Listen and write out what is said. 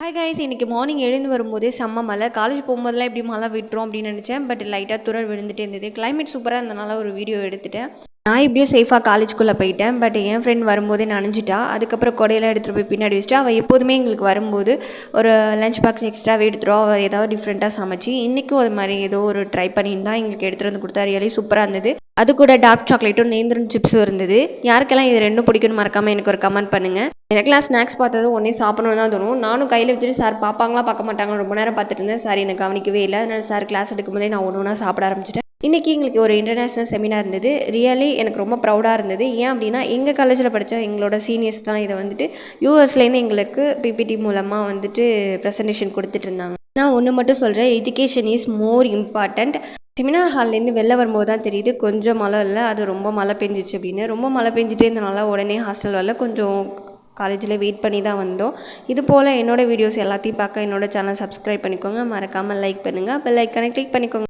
Hi guys, இன்றைக்கி morning எழுந்து வரும்போதே செம்ம மழை. காலேஜ் போகும்போதெல்லாம் எப்படி மழை விட்டுரும் அப்படின்னு நினச்சேன். பட் லைட்டாக துறல் விழுந்துட்டே இருந்தது. கிளைமேட் சூப்பராக இருந்தனால ஒரு வீடியோ எடுத்துட்டேன். நான் எப்படியும் சேஃபாக காலேஜ்குள்ளே போயிட்டேன். பட் என் ஃப்ரெண்ட் வரும்போதே நனைஞ்சிட்டா. அதுக்கப்புறம் கொடையெல்லாம் எடுத்துகிட்டு போய் பின்னாடி வச்சுட்டு, அவள் எப்போதுமே எங்களுக்கு வரும்போது ஒரு லஞ்ச் பாக்ஸ் எக்ஸ்ட்ராவே எடுத்துரும். அவள் ஏதாவது டிஃப்ரெண்ட்டாக சமைச்சு இன்றைக்கும் அது மாதிரி ஏதோ ஒரு ட்ரை பண்ணியிருந்தா எங்களுக்கு எடுத்துகிட்டு வந்து கொடுத்தா. ரியலி சூப்பராக இருந்தது. அது கூட டார்க் சாக்லேட்டும் நேந்திரன் சிப்ஸும் இருந்தது. யாருக்கெல்லாம் இது ரெண்டும் பிடிக்குன்னு மறக்காமல் எனக்கு ஒரு கமெண்ட் பண்ணுங்கள். எனக்கெல்லாம் ஸ்நாக்ஸ் பார்த்ததும் ஒன்றே சாப்பிடணும்னு தான் தோணும். நானும் கையில் வச்சுட்டு சார் பார்ப்பாங்களா பார்க்க மாட்டாங்களா ரொம்ப நேரம் பார்த்துட்டு இருந்தேன். சார் எனக்கு கவனிக்கவே இல்லை. அதனால் சார் கிளாஸ் எடுக்கும்போதே நான் ஒன்று ஒன்றா சாப்பிட ஆரம்பிச்சிட்டேன். இன்றைக்கி எங்களுக்கு ஒரு இன்டர்நேஷ்னல் செமினார் இருந்தது. ரியலி எனக்கு ரொம்ப ப்ரௌடாக இருந்தது. ஏன் அப்படின்னா எங்கள் காலேஜில் படித்த எங்களோட சீனியர்ஸ் தான் இதை வந்துட்டு யூஎஸ்லேருந்து எங்களுக்கு பிபிடி மூலமாக வந்துட்டு ப்ரெசன்டேஷன் கொடுத்துட்டு இருந்தாங்க. நான் ஒன்று மட்டும் சொல்கிறேன், education is more important. Seminar ஹால்லேருந்து வெளில வரும்போது தான் தெரியுது கொஞ்சம் மழை இல்லை, அது ரொம்ப மழை பெஞ்சிச்சு அப்படின்னு. ரொம்ப மழை பெஞ்சிட்டே இருந்தனால உடனே ஹாஸ்டல் வரல, கொஞ்சம் காலேஜில் வெயிட் பண்ணி தான் வந்தோம். இது போல் என்னோடய வீடியோஸ் எல்லாத்தையும் பார்க்க என்னோடய சேனல் சப்ஸ்கிரைப் பண்ணிக்கோங்க. மறக்காமல் லைக் பண்ணுங்கள். பெல் ஐக்கானை கிளிக் பண்ணிக்கோங்க.